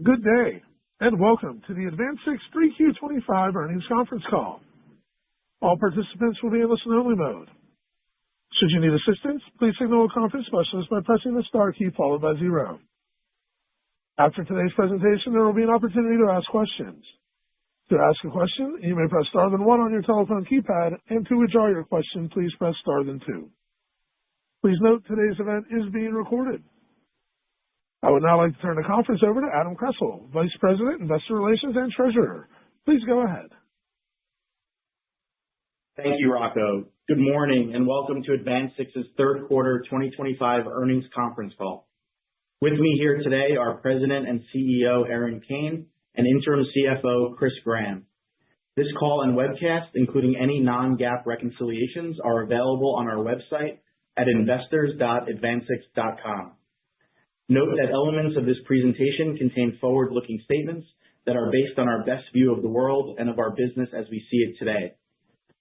Good day, and welcome to the AdvanSix 3Q25 earnings conference call. All participants will be in listen-only mode. Should you need assistance, please signal a conference specialist by pressing the star key followed by 0. After today's presentation, there will be an opportunity to ask questions. To ask a question, you may press star then 1 on your telephone keypad, and to withdraw your question, please press star then 2. Please note today's event is being recorded. I would now like to turn the conference over to Adam Kressel, Vice President, Investor Relations and Treasurer. Please go ahead. Thank you, Rocco. Good morning and welcome to AdvanSix's third quarter 2025 earnings conference call. With me here today are President and CEO Erin Kane and Interim CFO Chris Graham. This call and webcast, including any non-GAAP reconciliations, are available on our website at investors.advansix.com. Note that elements of this presentation contain forward-looking statements that are based on our best view of the world and of our business as we see it today.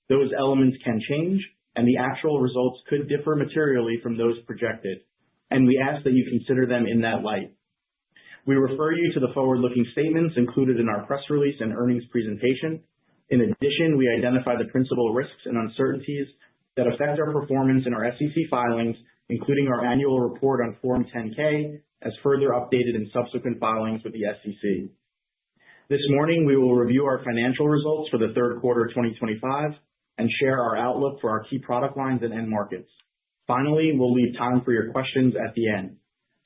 Those elements can change, and the actual results could differ materially from those projected, and we ask that you consider them in that light. We refer you to the forward-looking statements included in our press release and earnings presentation. In addition, we identify the principal risks and uncertainties that affect our performance in our SEC filings, including our annual report on Form 10-K, as further updated in subsequent filings with the SEC. This morning, we will review our financial results for the third quarter 2025 and share our outlook for our key product lines and end markets. Finally, we'll leave time for your questions at the end.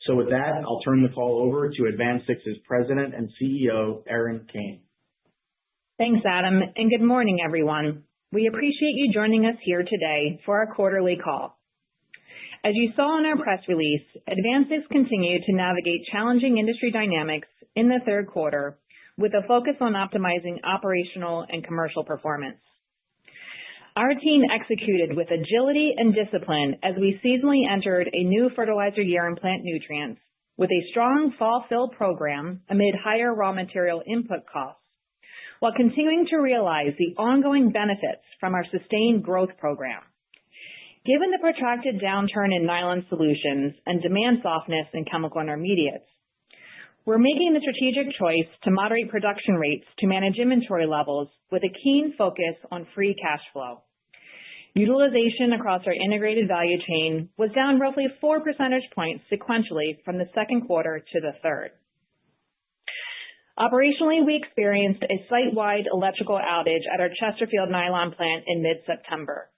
So with that, I'll turn the call over to AdvanSix's President and CEO, Erin Kane. Thanks, Adam, and good morning, everyone. We appreciate you joining us here today for our quarterly call. As you saw in our press release, AdvanSix continued to navigate challenging industry dynamics in the third quarter with a focus on optimizing operational and commercial performance. Our team executed with agility and discipline as we seasonally entered a new fertilizer year in plant nutrients with a strong fall fill program amid higher raw material input costs, while continuing to realize the ongoing benefits from our sustained growth program. Given the protracted downturn in nylon solutions and demand softness in chemical intermediates, we're making the strategic choice to moderate production rates to manage inventory levels with a keen focus on free cash flow. Utilization across our integrated value chain was down roughly 4 percentage points sequentially from the second quarter to the third. Operationally, we experienced a site-wide electrical outage at our Chesterfield nylon plant in mid-September.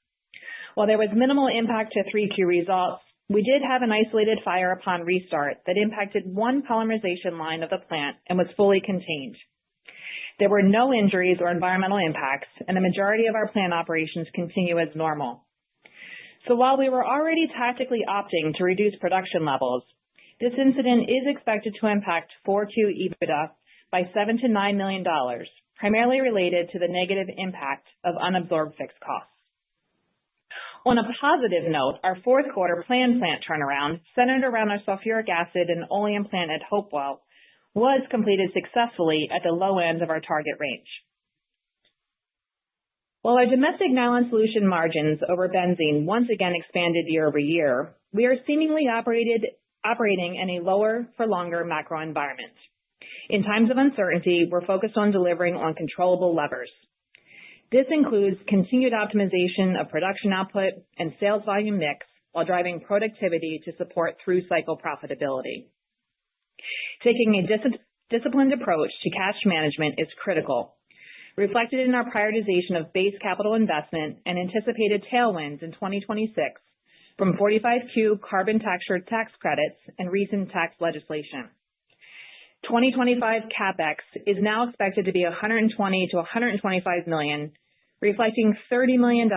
While there was minimal impact to 3Q results, we did have an isolated fire upon restart that impacted one polymerization line of the plant and was fully contained. There were no injuries or environmental impacts, and the majority of our plant operations continue as normal. So while we were already tactically opting to reduce production levels, this incident is expected to impact 4Q EBITDA by $7 to $9 million, primarily related to the negative impact of unabsorbed fixed costs. On a positive note, our fourth quarter planned plant turnaround, centered around our sulfuric acid and oleum plant at Hopewell, was completed successfully at the low end of our target range. While our domestic nylon solution margins over benzene once again expanded year over year, we are seemingly operating in a lower for longer macro environment. In times of uncertainty, we're focused on delivering on controllable levers. This includes continued optimization of production output and sales volume mix while driving productivity to support through-cycle profitability. Taking a disciplined approach to cash management is critical, reflected in our prioritization of base capital investment and anticipated tailwinds in 2026 from 45Q carbon tax credits and recent tax legislation. 2025 CapEx is now expected to be $120 to $125 million, reflecting $30 million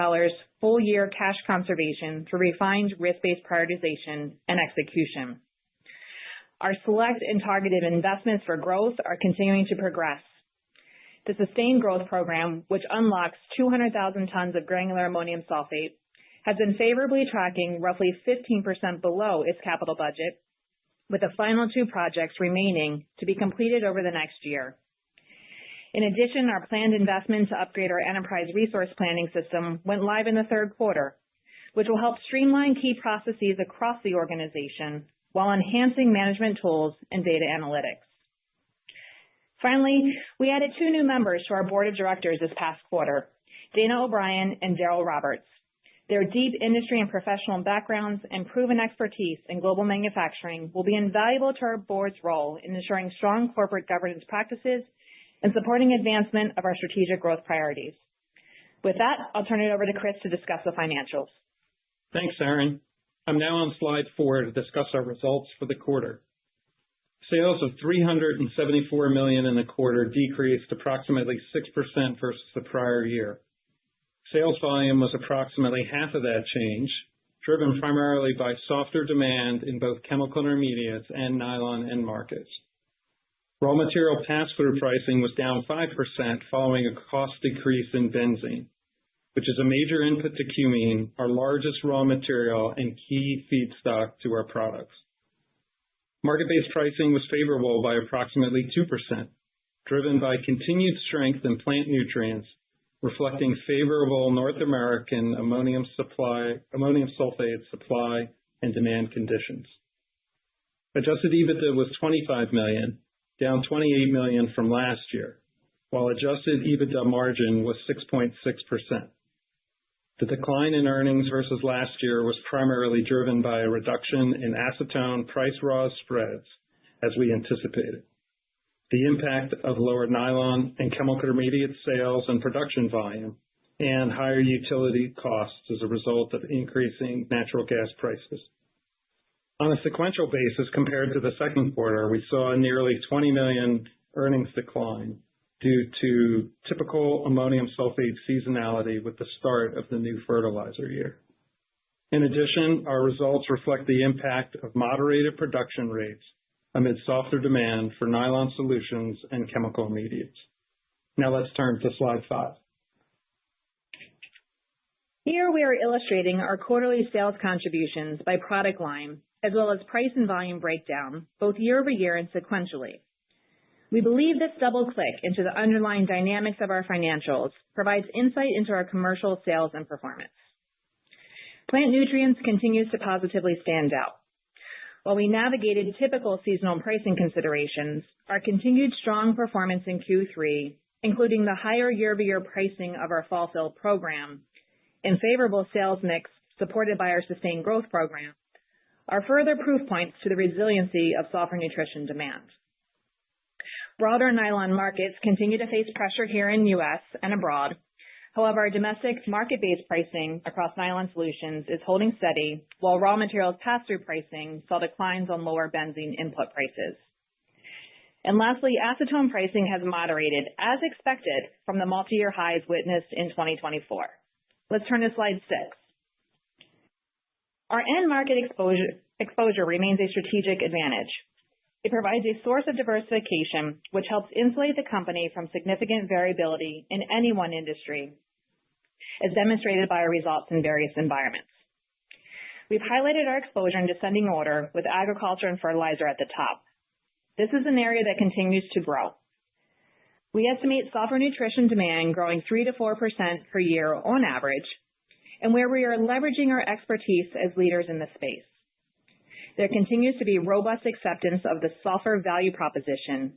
full-year cash conservation through refined risk-based prioritization and execution. Our select and targeted investments for growth are continuing to progress. The Sustained Growth Program, which unlocks 200,000 tons of granular ammonium sulfate, has been favorably tracking roughly 15% below its capital budget, with the final 2 projects remaining to be completed over the next year. In addition, our planned investment to upgrade our enterprise resource planning system went live in the third quarter, which will help streamline key processes across the organization while enhancing management tools and data analytics. Finally, we added 2 new members to our board of directors this past quarter, Dana O'Brien and Daryl Roberts. Their deep industry and professional backgrounds and proven expertise in global manufacturing will be invaluable to our board's role in ensuring strong corporate governance practices and supporting advancement of our strategic growth priorities. With that, I'll turn it over to Chris to discuss the financials. Thanks, Erin. I'm now on slide 4 to discuss our results for the quarter. Sales of $374 million in the quarter decreased approximately 6% versus the prior year. Sales volume was approximately half of that change, driven primarily by softer demand in both chemical intermediates and nylon end markets. Raw material pass-through pricing was down 5% following a cost decrease in benzene, which is a major input to cumene, our largest raw material and key feedstock to our products. Market-based pricing was favorable by approximately 2%, driven by continued strength in plant nutrients, reflecting favorable North American ammonium sulfate supply and demand conditions. Adjusted EBITDA was $25 million, down $28 million from last year, while adjusted EBITDA margin was 6.6%. The decline in earnings versus last year was primarily driven by a reduction in acetone price raw spreads, as we anticipated, the impact of lower nylon and chemical intermediate sales and production volume, and higher utility costs as a result of increasing natural gas prices. On a sequential basis compared to the second quarter, we saw a nearly $20 million earnings decline due to typical ammonium sulfate seasonality with the start of the new fertilizer year. In addition, our results reflect the impact of moderated production rates amid softer demand for nylon solutions and chemical intermediates. Now let's turn to slide 5. Here we are illustrating our quarterly sales contributions by product line, as well as price and volume breakdown, both year over year and sequentially. We believe this double click into the underlying dynamics of our financials provides insight into our commercial sales and performance. Plant nutrients continues to positively stand out. While we navigated typical seasonal pricing considerations, our continued strong performance in Q3, including the higher year-over-year pricing of our fall fill program and favorable sales mix supported by our sustained growth program, are further proof points to the resiliency of sulfur nutrition demand. Broader nylon markets continue to face pressure here in the U.S. and abroad. However, our domestic market-based pricing across nylon solutions is holding steady, while raw materials pass-through pricing saw declines on lower benzene input prices. And lastly, acetone pricing has moderated, as expected, from the multi-year highs witnessed in 2024. Let's turn to slide 6. Our end market exposure remains a strategic advantage. It provides a source of diversification, which helps insulate the company from significant variability in any one industry, as demonstrated by our results in various environments. We've highlighted our exposure in descending order with agriculture and fertilizer at the top. This is an area that continues to grow. We estimate sulfur nutrition demand growing 3 to 4% per year on average, and where we are leveraging our expertise as leaders in the space. There continues to be robust acceptance of the sulfur value proposition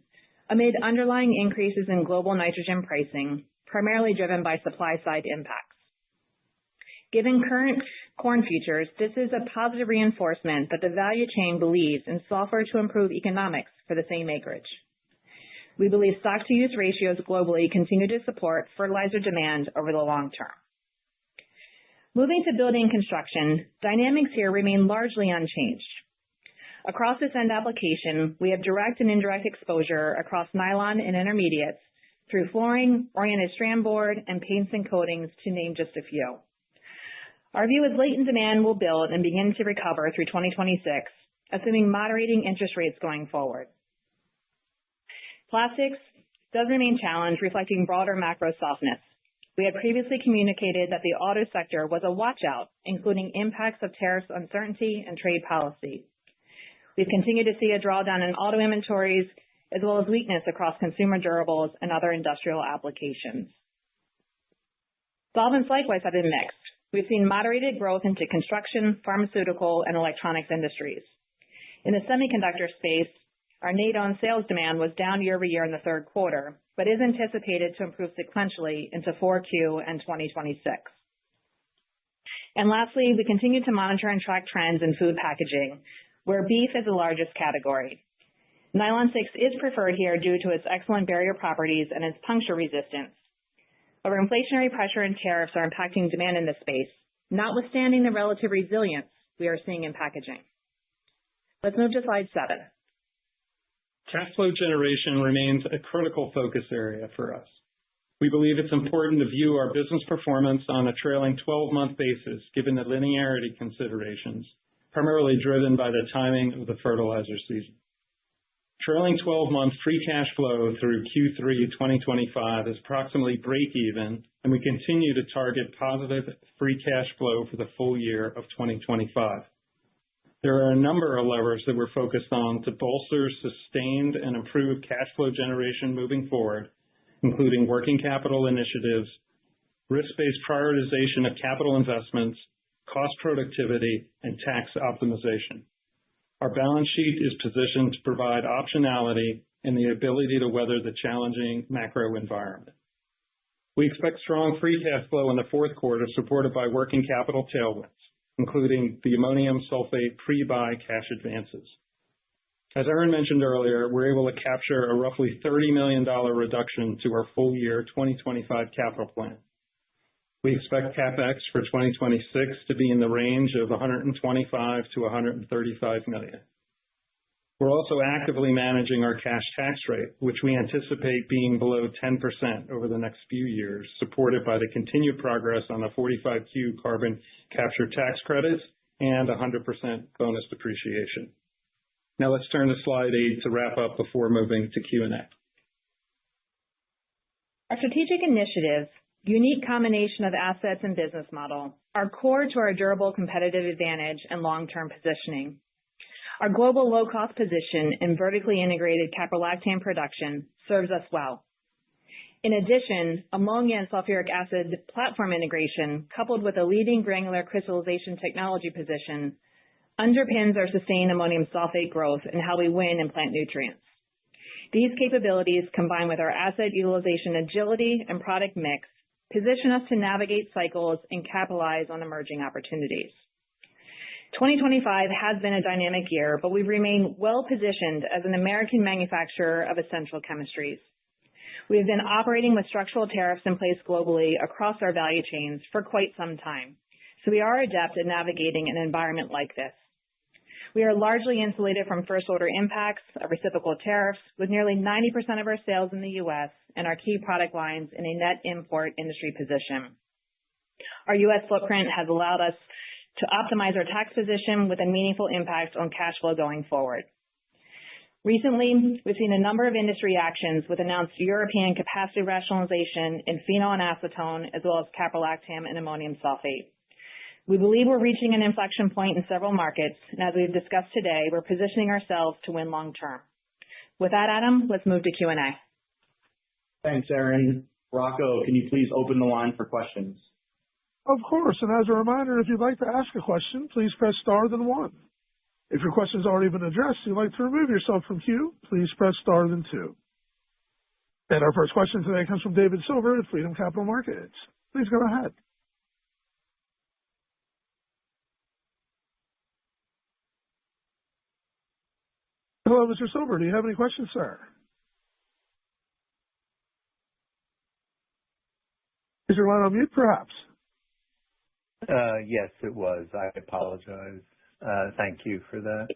amid underlying increases in global nitrogen pricing, primarily driven by supply-side impacts. Given current corn futures, this is a positive reinforcement that the value chain believes in sulfur to improve economics for the same acreage. We believe stock-to-use ratios globally continue to support fertilizer demand over the long term. Moving to building and construction, dynamics here remain largely unchanged. Across this end application, we have direct and indirect exposure across nylon and intermediates through flooring, oriented strand board, and paints and coatings, to name just a few. Our view is latent demand will build and begin to recover through 2026, assuming moderating interest rates going forward. Plastics does remain challenged, reflecting broader macro softness. We had previously communicated that the auto sector was a watch-out, including impacts of tariffs uncertainty and trade policy. We've continued to see a drawdown in auto inventories, as well as weakness across consumer durables and other industrial applications. Solvents likewise have been mixed. We've seen moderated growth into construction, pharmaceutical, and electronics industries. In the semiconductor space, our NATE-owned sales demand was down year over year in the third quarter, but is anticipated to improve sequentially into 4Q and 2026. And lastly, we continue to monitor and track trends in food packaging, where beef is the largest category. AdvanSix is preferred here due to its excellent barrier properties and its puncture resistance. However, inflationary pressure and tariffs are impacting demand in this space, notwithstanding the relative resilience we are seeing in packaging. Let's move to slide 7. Cash flow generation remains a critical focus area for us. We believe it's important to view our business performance on a trailing 12-month basis, given the linearity considerations, primarily driven by the timing of the fertilizer season. Trailing 12-month free cash flow through Q3 2025 is approximately break-even, and we continue to target positive free cash flow for the full year of 2025. There are a number of levers that we're focused on to bolster sustained and improved cash flow generation moving forward, including working capital initiatives, risk-based prioritization of capital investments, cost productivity, and tax optimization. Our balance sheet is positioned to provide optionality and the ability to weather the challenging macro environment. We expect strong free cash flow in the fourth quarter, supported by working capital tailwinds, including the ammonium sulfate pre-buy cash advances. As Erin mentioned earlier, we're able to capture a roughly $30 million reduction to our full year 2025 capital plan. We expect CapEx for 2026 to be in the range of $125 to $135 million. We're also actively managing our cash tax rate, which we anticipate being below 10% over the next few years, supported by the continued progress on the 45Q carbon capture tax credits and 100% bonus depreciation. Now let's turn to slide 8 to wrap up before moving to Q&A. Our strategic initiatives, unique combination of assets and business model, are core to our durable competitive advantage and long-term positioning. Our global low-cost position in vertically integrated caprolactam production serves us well. In addition, ammonia and sulfuric acid platform integration, coupled with a leading granular crystallization technology position, underpins our sustained ammonium sulfate growth and how we win in plant nutrients. These capabilities, combined with our asset utilization agility and product mix, position us to navigate cycles and capitalize on emerging opportunities. 2025 has been a dynamic year, but we remain well-positioned as an American manufacturer of essential chemistries. We have been operating with structural tariffs in place globally across our value chains for quite some time, so we are adept at navigating an environment like this. We are largely insulated from first-order impacts of reciprocal tariffs, with nearly 90% of our sales in the U.S. and our key product lines in a net import industry position. Our U.S. footprint has allowed us to optimize our tax position with a meaningful impact on cash flow going forward. Recently, we've seen a number of industry actions with announced European capacity rationalization in phenol and acetone, as well as caprolactam and ammonium sulfate. We believe we're reaching an inflection point in several markets, and as we've discussed today, we're positioning ourselves to win long term. With that, Adam, let's move to Q&A. Thanks, Erin. Rocco, can you please open the line for questions? Of course, and as a reminder, if you'd like to ask a question, please press star then 1. If your question's already been addressed and you'd like to remove yourself from queue, please press star then 2. And our first question today comes from David Silver at Freedom Capital Markets. Please go ahead. Hello, Mr. Silver. Do you have any questions, sir? Is your line on mute, perhaps? Yes, it was. I apologize. Thank you for that.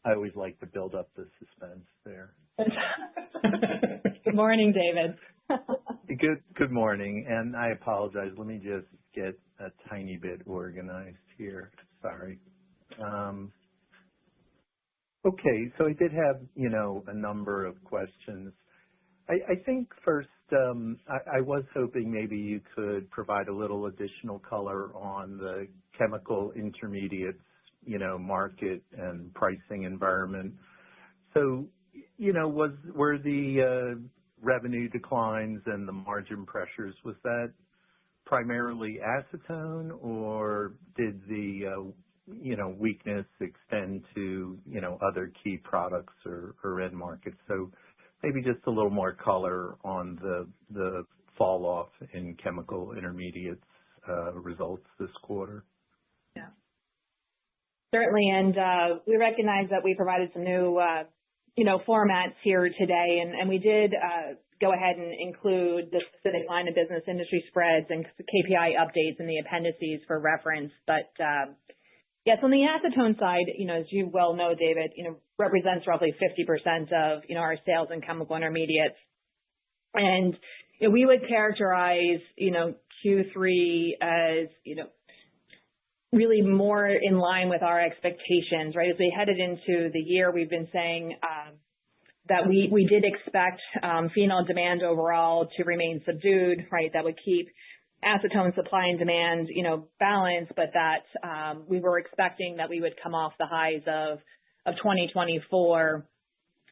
I always like to build up the suspense there. Good morning, David. Good morning, and I apologize. Let me just get a tiny bit organized here. Sorry. Okay, so I did have, a number of questions. I think first, I was hoping maybe you could provide a little additional color on the chemical intermediates, market and pricing environment. So, were the revenue declines and the margin pressures, was that primarily acetone, or did the weakness extend to, other key products or end markets. So maybe just a little more color on the fall off in chemical intermediates results this quarter. Yeah. Certainly, and we recognize that we provided some new, formats here today, and we did go ahead and include the specific line of business industry spreads and KPI updates in the appendices for reference. But yes, on the acetone side, as you well know, David, represents roughly 50% of our sales in chemical intermediates, and we would characterize Q3 as really more in line with our expectations, right? As we headed into the year, we've been saying that we did expect phenol demand overall to remain subdued, right? That would keep acetone supply and demand, balanced, but that we were expecting that we would come off the highs of 2024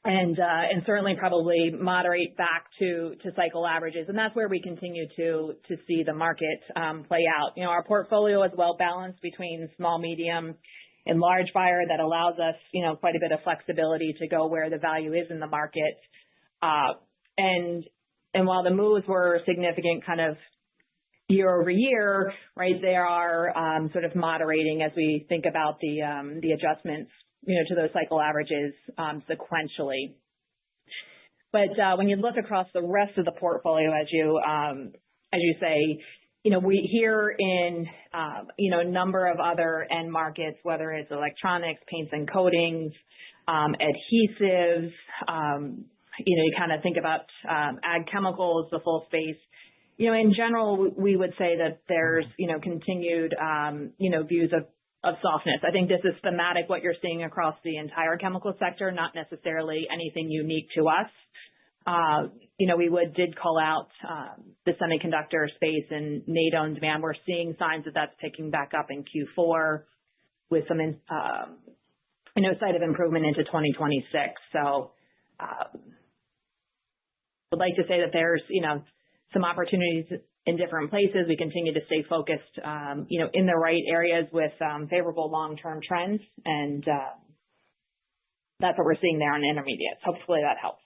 and certainly probably moderate back to cycle averages. And that's where we continue to see the market play out. Our portfolio is well balanced between small, medium, and large buyer that allows us, quite a bit of flexibility to go where the value is in the market. And while the moves were significant kind of year over year, right, they are sort of moderating as we think about the adjustments, to those cycle averages sequentially. But when you look across the rest of the portfolio, as you say, we hear in a number of other end markets, whether it's electronics, paints and coatings, adhesives, you kind of think about ag chemicals, the full space. In general, we would say that there's continued views of softness. I think this is thematic, what you're seeing across the entire chemical sector, not necessarily anything unique to us. We did call out the semiconductor space and NATO demand. We're seeing signs that that's picking back up in Q4 with some sight of improvement into 2026. So would like to say that there's some opportunities in different places. We continue to stay focused in the right areas with favorable long-term trends, and that's what we're seeing there on intermediates. Hopefully that helps.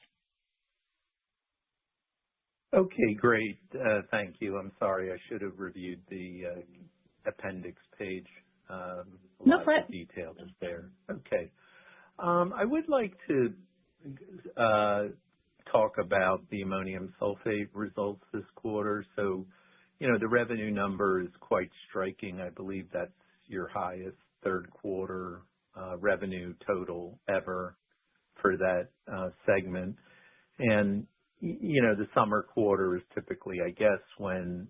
Okay, great. Thank you. I'm sorry, I should have reviewed the appendix page. No fret. The detail is there. Okay. I would like to talk about the ammonium sulfate results this quarter. So, the revenue number is quite striking. I believe that's your highest third quarter revenue total ever for that segment. And the summer quarter is typically, I guess, when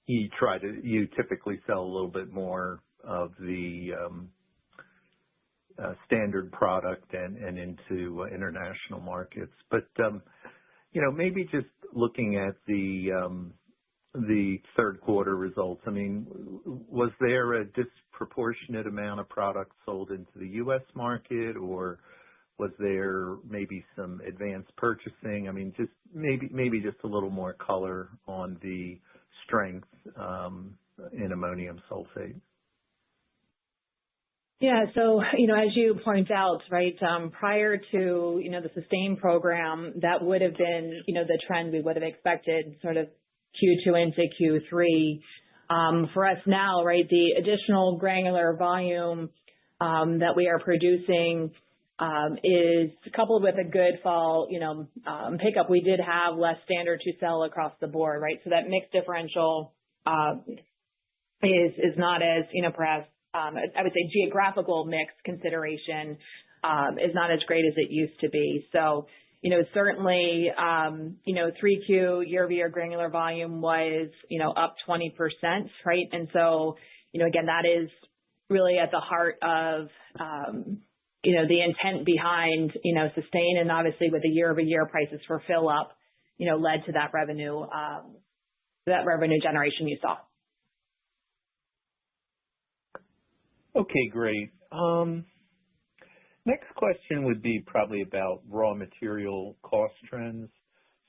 you typically sell a little bit more of the standard product and into international markets. But, maybe just looking at the third quarter results, I mean, was there a disproportionate amount of product sold into the U.S. market, or was there maybe some advanced purchasing? I mean, just maybe just a little more color on the strength in ammonium sulfate. Yeah. So, as you point out, right, prior to, the SUSTAIN program, that would have been, the trend we would have expected sort of Q2 into Q3. For us now, right, the additional granular volume that we are producing is coupled with a good fall, pickup. We did have less standard to sell across the board, right? So that mix differential is not as, perhaps, I would say geographical mix consideration is not as great as it used to be. So, certainly, 3Q year-over-year granular volume was, up 20%, right? And so, again, that is really at the heart of, the intent behind, SUSTAIN, and obviously with the year-over-year prices for fill up, led to that revenue generation you saw. Okay, great. Next question would be probably about raw material cost trends.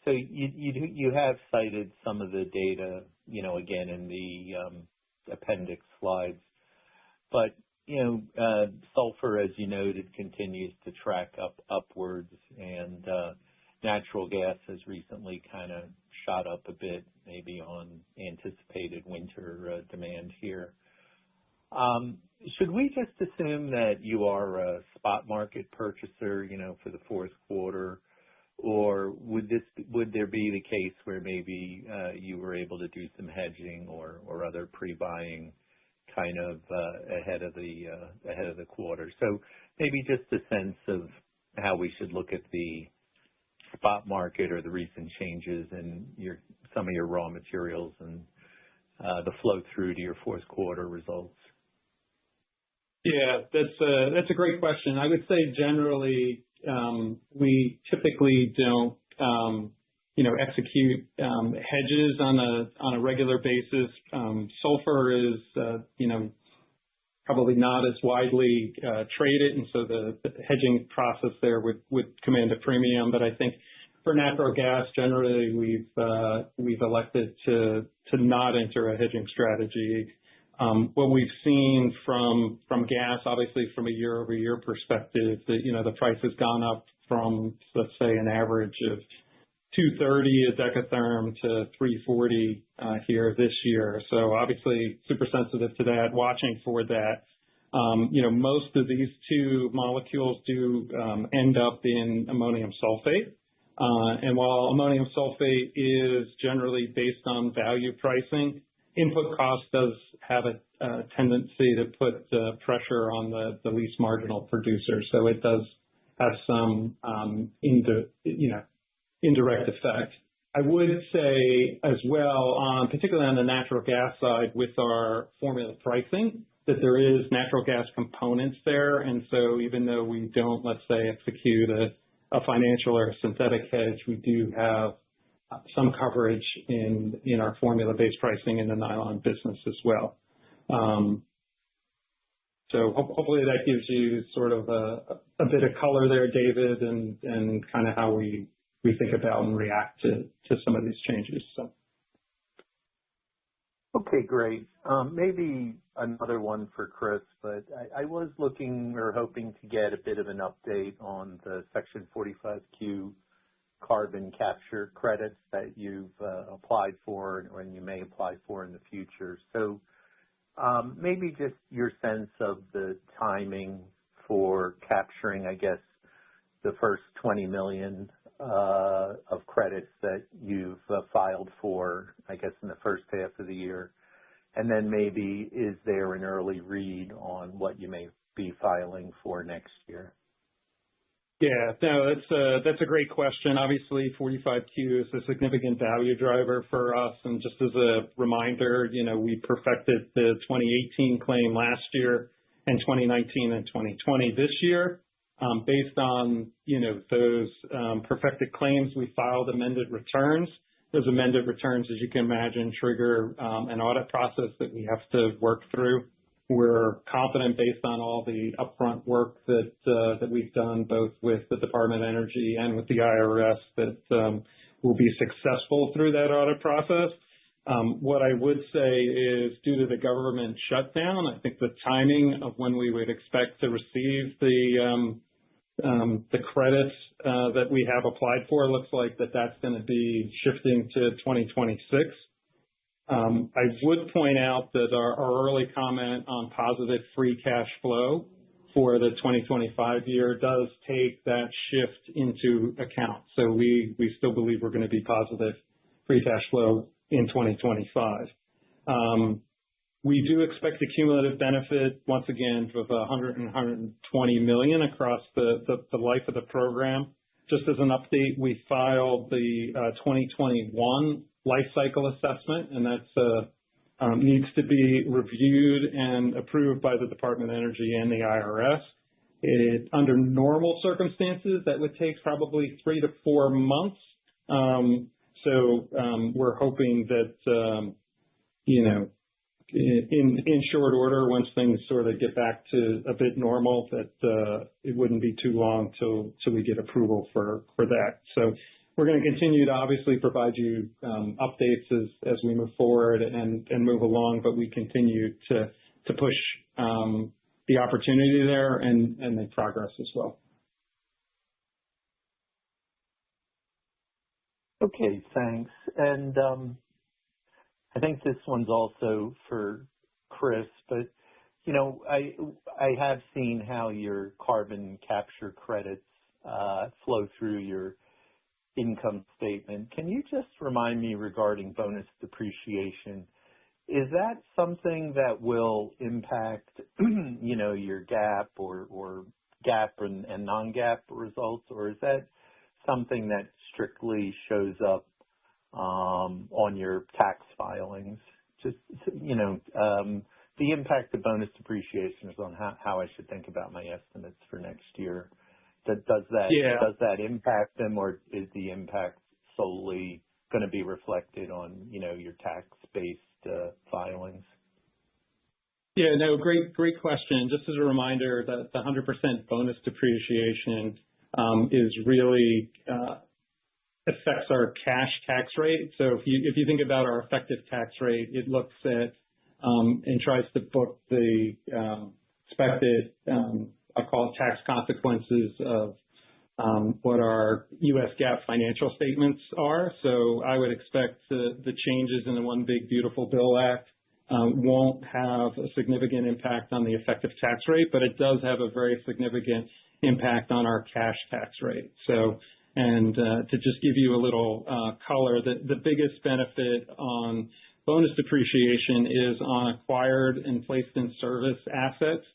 So you have cited some of the data, again, in the appendix slides. But, sulfur, as you noted, continues to track upwards, and natural gas has recently kind of shot up a bit, maybe on anticipated winter demand here. Should we just assume that you are a spot market purchaser, for the fourth quarter, or would there be the case where maybe you were able to do some hedging or other pre-buying kind of ahead of the quarter? So maybe just a sense of how we should look at the spot market or the recent changes in some of your raw materials and the flow through to your fourth quarter results. Yeah, that's a great question. I would say generally we typically don't execute hedges on a regular basis. Sulfur is probably not as widely traded, and so the hedging process there would command a premium. But I think for natural gas, generally we've elected to not enter a hedging strategy. What we've seen from gas, obviously from a year-over-year perspective, the price has gone up from, let's say, an average of $230 a decatherm to $340 here this year. So obviously super sensitive to that, watching for that. Most of these two molecules do end up in ammonium sulfate. And while ammonium sulfate is generally based on value pricing, input cost does have a tendency to put pressure on the least marginal producer. So it does have some indirect effect. I would say as well, particularly on the natural gas side with our formula pricing, that there is natural gas components there. And so even though we don't, let's say, execute a financial or a synthetic hedge, we do have some coverage in our formula-based pricing in the nylon business as well. So hopefully that gives you sort of a bit of color there, David, and kind of how we think about and react to some of these changes. So. Okay, great. Maybe another one for Chris, but I was looking or hoping to get a bit of an update on the Section 45Q carbon capture credits that you've applied for and you may apply for in the future. So maybe just your sense of the timing for capturing, I guess, the first 20 million of credits that you've filed for, I guess, in the first half of the year. And then maybe is there an early read on what you may be filing for next year? Yeah, no, that's a great question. Obviously, 45Q is a significant value driver for us. And just as a reminder, we perfected the 2018 claim last year and 2019 and 2020 this year. Based on, those perfected claims, we filed amended returns. Those amended returns, as you can imagine, trigger an audit process that we have to work through. We're confident based on all the upfront work that we've done, both with the Department of Energy and with the IRS, that we'll be successful through that audit process. What I would say is due to the government shutdown, I think the timing of when we would expect to receive the credits that we have applied for looks like that's going to be shifting to 2026. I would point out that our early comment on positive free cash flow for the 2025 year does take that shift into account. So we still believe we're going to be positive free cash flow in 2025. We do expect a cumulative benefit, once again, of $120 million across the life of the program. Just as an update, we filed the 2021 life cycle assessment, and that needs to be reviewed and approved by the Department of Energy and the IRS. Under normal circumstances, that would take probably 3 to 4 months. So we're hoping that, in short order, once things sort of get back to a bit normal, that it wouldn't be too long till we get approval for that. So we're going to continue to obviously provide you updates as we move forward and move along, but we continue to to push the opportunity there and make progress as well. Okay, thanks. And I think this one's also for Chris, but I have seen how your carbon capture credits flow through your income statement. Can you just remind me regarding bonus depreciation? Is that something that will impact, your GAAP or GAAP and non-GAAP results, or is that something that strictly shows up on your tax filings? Just, the impact of bonus depreciation is on how I should think about my estimates for next year. Does that impact them, or is the impact solely going to be reflected on, your tax-based filings? Yeah, no, great question. Just as a reminder that the 100% bonus depreciation is really affects our cash tax rate. So if you think about our effective tax rate, it looks at and tries to book the expected, I call it tax consequences of what our U.S. GAAP financial statements are. So I would expect the changes in the One Big Beautiful Bill Act won't have a significant impact on the effective tax rate, but it does have a very significant impact on our cash tax rate. So, and to just give you a little color, the biggest benefit on bonus depreciation is on acquired and placed in service assets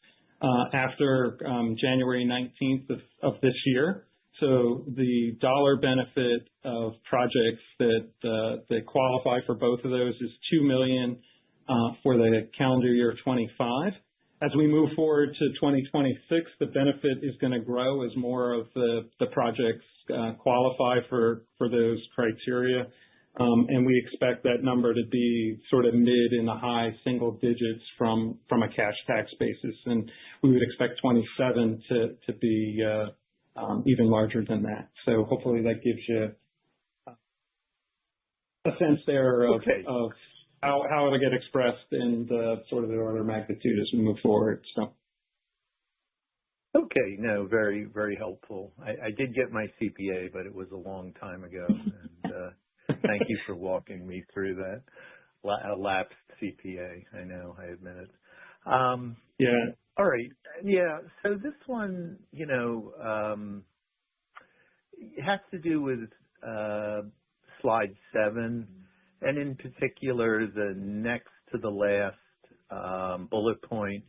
after January 19th of this year. So the dollar benefit of projects that qualify for both of those is $2 million for the calendar year 25. As we move forward to 2026, the benefit is going to grow as more of the projects qualify for those criteria. And we expect that number to be sort of mid in the high single digits from a cash tax basis. And we would expect 27 to be even larger than that. So hopefully that gives you a sense there of how it'll get expressed in the sort of the order of magnitude as we move forward. So. Okay, no, very, very helpful. I did get my CPA, but it was a long time ago. And thank you for walking me through that. A lapsed CPA, I know, I admit it. Yeah. All right. Yeah. So this one, it has to do with slide 7, and in particular, the next to the last bullet point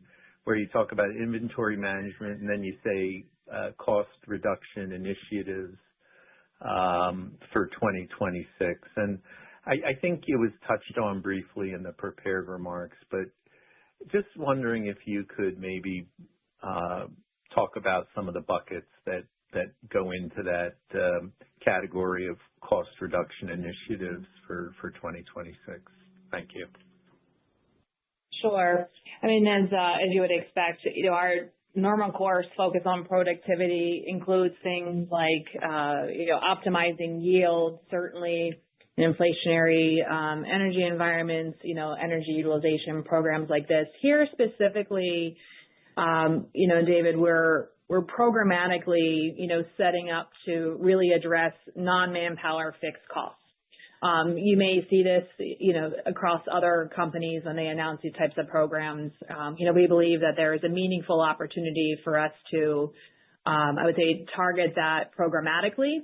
where you talk about inventory management, and then you say cost reduction initiatives for 2026. And I think it was touched on briefly in the prepared remarks, but just wondering if you could maybe talk about some of the buckets that go into that category of cost reduction initiatives for 2026. Thank you. Sure. I mean, as you would expect, our normal course focus on productivity includes things like, optimizing yield, certainly in inflationary energy environments, energy utilization programs like this. Here specifically, David, we're programmatically, setting up to really address non-manpower fixed costs. You may see this, across other companies when they announce these types of programs. We believe that there is a meaningful opportunity for us to, I would say, target that programmatically.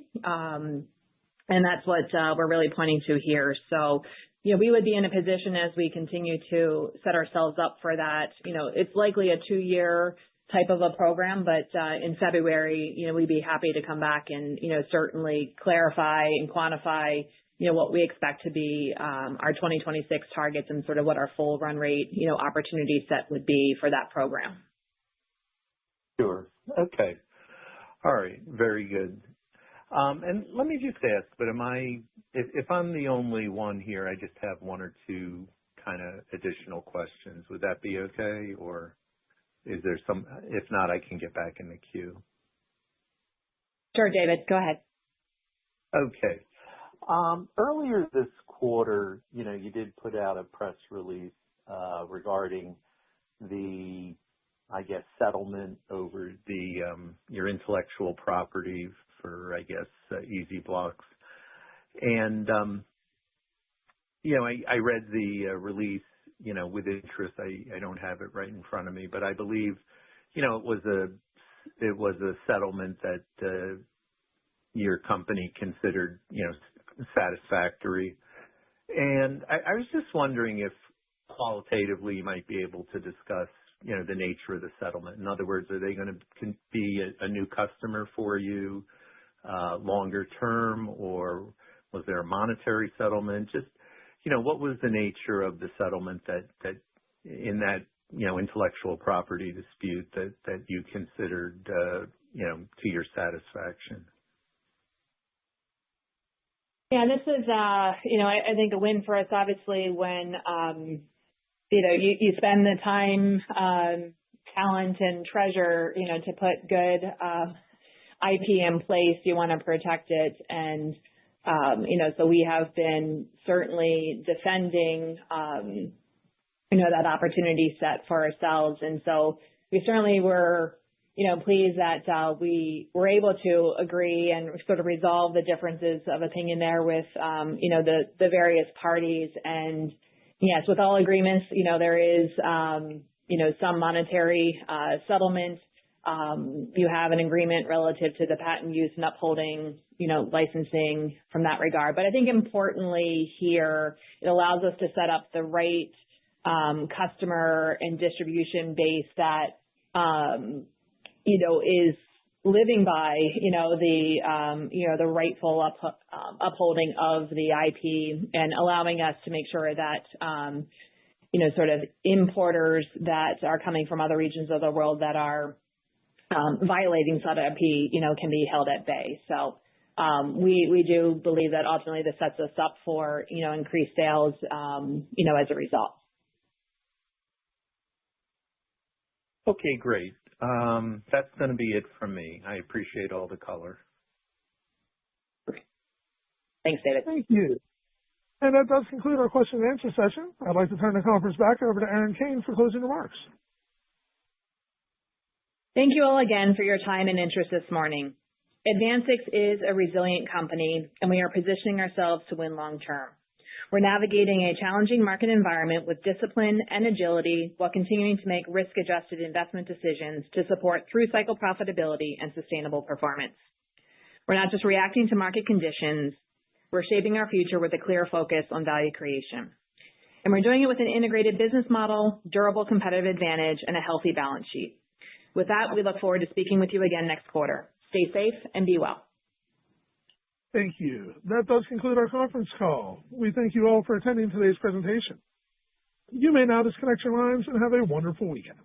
And that's what we're really pointing to here. So, we would be in a position as we continue to set ourselves up for that. It's likely a 2-year type of a program, but in February, we'd be happy to come back and, certainly clarify and quantify, what we expect to be our 2026 targets and sort of what our full run rate, opportunity set would be for that program. Sure. Okay. All right. Very good. And let me just ask, but if I'm the only one here, I just have one or two kind of additional questions. Would that be okay? Or is there if not, I can get back in the queue. Sure, David, go ahead. Okay. Earlier this quarter, you did put out a press release regarding the, I guess, settlement over your intellectual property for, I guess, Easy Blocks. And, I read the release, with interest. I don't have it right in front of me, but I believe, it was a settlement that your company considered, satisfactory. And I was just wondering if qualitatively you might be able to discuss, the nature of the settlement. In other words, are they going to be a new customer for you longer term, or was there a monetary settlement? Just, what was the nature of the settlement that in that, intellectual property dispute that you considered, to your satisfaction? Yeah, this is, I think a win for us, obviously, when, you spend the time, talent and treasure, to put good IP in place, you want to protect it. And, so we have been certainly defending, that opportunity set for ourselves. And so we certainly were, pleased that we were able to agree and sort of resolve the differences of opinion there with, the various parties. And yes, with all agreements, there is, some monetary settlement. You have an agreement relative to the patent use and upholding, licensing from that regard. But I think importantly here, it allows us to set up the right customer and distribution base that, is living by, the rightful upholding of the IP and allowing us to make sure that, sort of importers that are coming from other regions of the world that are violating such IP, can be held at bay. So we do believe that ultimately this sets us up for, increased sales, as a result. Okay, great. That's going to be it from me. I appreciate all the color. Okay. Thanks, David. Thank you. And that does conclude our question and answer session. I'd like to turn the conference back over to Erin Kane for closing remarks. Thank you all again for your time and interest this morning. AdvanSix is a resilient company, and we are positioning ourselves to win long term. We're navigating a challenging market environment with discipline and agility while continuing to make risk-adjusted investment decisions to support through-cycle profitability and sustainable performance. We're not just reacting to market conditions. We're shaping our future with a clear focus on value creation. And we're doing it with an integrated business model, durable competitive advantage, and a healthy balance sheet. With that, we look forward to speaking with you again next quarter. Stay safe and be well. Thank you. That does conclude our conference call. We thank you all for attending today's presentation. You may now disconnect your lines and have a wonderful weekend.